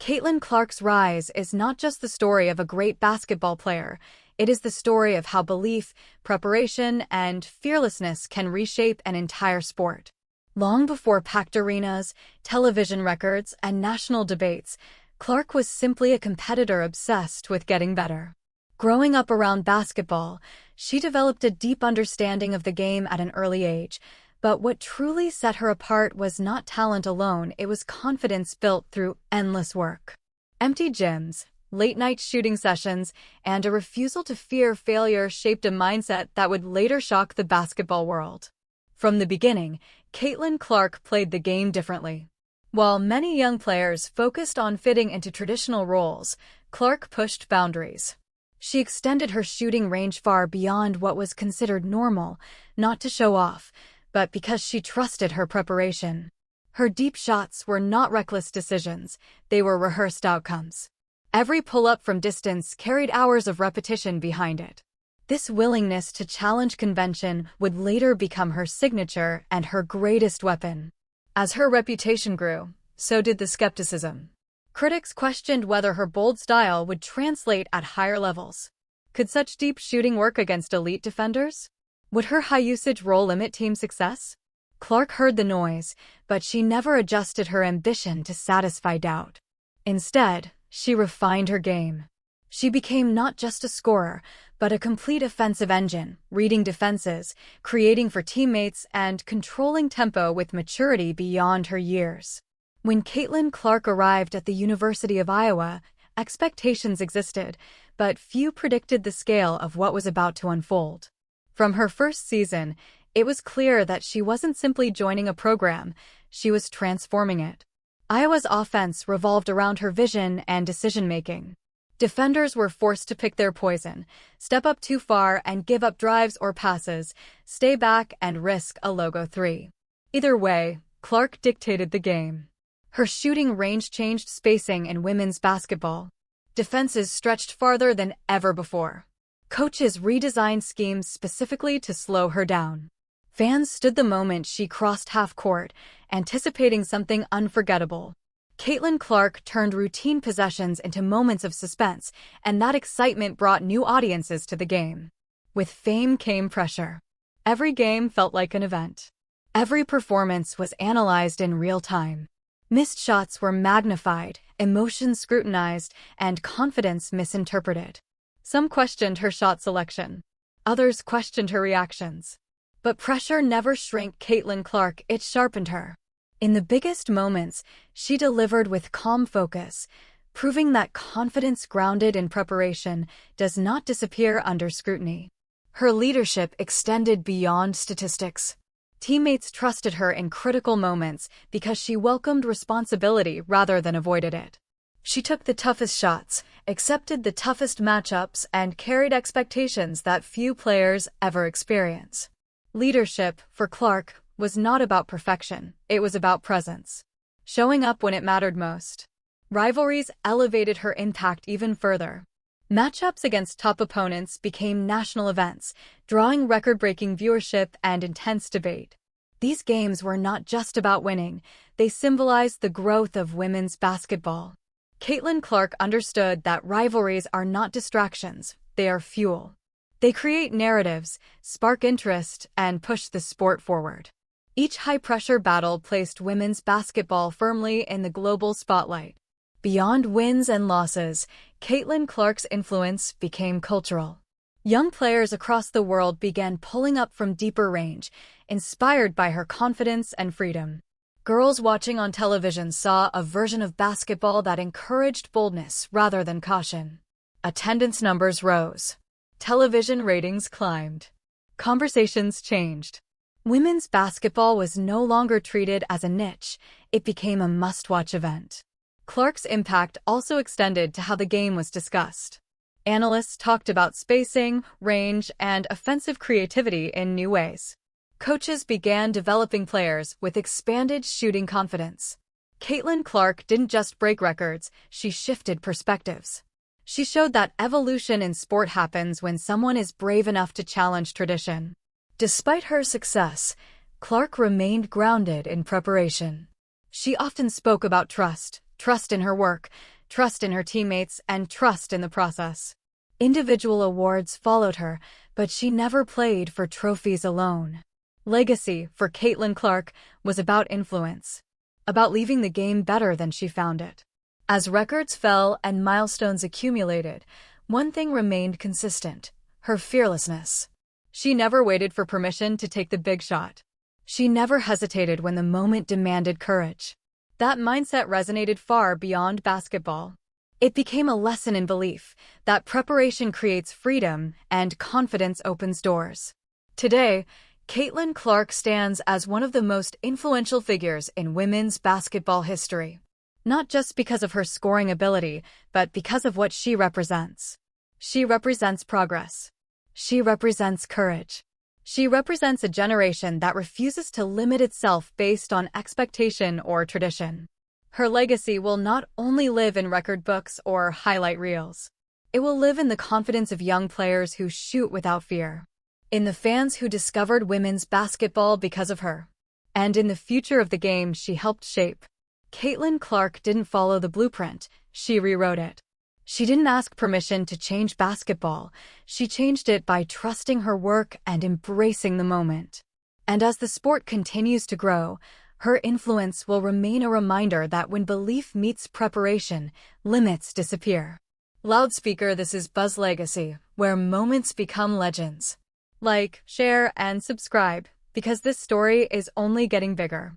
Caitlin Clark's rise is not just the story of a great basketball player, it is the story of how belief, preparation, and fearlessness can reshape an entire sport. Long before packed arenas, television records, and national debates, Clark was simply a competitor obsessed with getting better. Growing up around basketball, she developed a deep understanding of the game at an early age, but what truly set her apart was not talent alone, it was confidence built through endless work. Empty gyms, late-night shooting sessions, and a refusal to fear failure shaped a mindset that would later shock the basketball world. From the beginning, Caitlin Clark played the game differently. While many young players focused on fitting into traditional roles, Clark pushed boundaries. She extended her shooting range far beyond what was considered normal, not to show off, but because she trusted her preparation. Her deep shots were not reckless decisions, they were rehearsed outcomes. Every pull-up from distance carried hours of repetition behind it. This willingness to challenge convention would later become her signature and her greatest weapon. As her reputation grew, so did the skepticism. Critics questioned whether her bold style would translate at higher levels. Could such deep shooting work against elite defenders? Would her high-usage role limit team success? Clark heard the noise, but she never adjusted her ambition to satisfy doubt. Instead, she refined her game. She became not just a scorer, but a complete offensive engine, reading defenses, creating for teammates, and controlling tempo with maturity beyond her years. When Caitlin Clark arrived at the University of Iowa, expectations existed, but few predicted the scale of what was about to unfold. From her first season, it was clear that she wasn't simply joining a program, she was transforming it. Iowa's offense revolved around her vision and decision-making. Defenders were forced to pick their poison, step up too far and give up drives or passes, stay back and risk a logo three. Either way, Clark dictated the game. Her shooting range changed spacing in women's basketball. Defenses stretched farther than ever before. Coaches redesigned schemes specifically to slow her down. Fans stood the moment she crossed half-court, anticipating something unforgettable. Caitlin Clark turned routine possessions into moments of suspense, and that excitement brought new audiences to the game. With fame came pressure. Every game felt like an event. Every performance was analyzed in real time. Missed shots were magnified, emotions scrutinized, and confidence misinterpreted. Some questioned her shot selection. Others questioned her reactions. But pressure never shrank Caitlin Clark, it sharpened her. In the biggest moments, she delivered with calm focus, proving that confidence grounded in preparation does not disappear under scrutiny. Her leadership extended beyond statistics. Teammates trusted her in critical moments because she welcomed responsibility rather than avoided it. She took the toughest shots, accepted the toughest matchups, and carried expectations that few players ever experience. Leadership, for Clark, was not about perfection, it was about presence. Showing up when it mattered most. Rivalries elevated her impact even further. Matchups against top opponents became national events, drawing record-breaking viewership and intense debate. These games were not just about winning, they symbolized the growth of women's basketball. Caitlin Clark understood that rivalries are not distractions, they are fuel. They create narratives, spark interest, and push the sport forward. Each high-pressure battle placed women's basketball firmly in the global spotlight. Beyond wins and losses, Caitlin Clark's influence became cultural. Young players across the world began pulling up from deeper range, inspired by her confidence and freedom. Girls watching on television saw a version of basketball that encouraged boldness rather than caution. Attendance numbers rose. Television ratings climbed. Conversations changed. Women's basketball was no longer treated as a niche, it became a must-watch event. Clark's impact also extended to how the game was discussed. Analysts talked about spacing, range, and offensive creativity in new ways. Coaches began developing players with expanded shooting confidence. Caitlin Clark didn't just break records, she shifted perspectives. She showed that evolution in sport happens when someone is brave enough to challenge tradition. Despite her success, Clark remained grounded in preparation. She often spoke about trust, Trust in her work, trust in her teammates, and trust in the process. Individual awards followed her, but she never played for trophies alone. Legacy, for Caitlin Clark, was about influence, about leaving the game better than she found it. As records fell and milestones accumulated, one thing remained consistent: her fearlessness. She never waited for permission to take the big shot. She never hesitated when the moment demanded courage. That mindset resonated far beyond basketball. It became a lesson in belief that preparation creates freedom and confidence opens doors. Today, Caitlin Clark stands as one of the most influential figures in women's basketball history. Not just because of her scoring ability, but because of what she represents. She represents progress. She represents courage. She represents a generation that refuses to limit itself based on expectation or tradition. Her legacy will not only live in record books or highlight reels. It will live in the confidence of young players who shoot without fear, in the fans who discovered women's basketball because of her, and in the future of the game she helped shape. Caitlin Clark didn't follow the blueprint, she rewrote it. She didn't ask permission to change basketball, she changed it by trusting her work and embracing the moment. And as the sport continues to grow, her influence will remain a reminder that when belief meets preparation, limits disappear. Loudspeaker, this is Buzz Legacy, where moments become legends. Like, share, and subscribe, because this story is only getting bigger.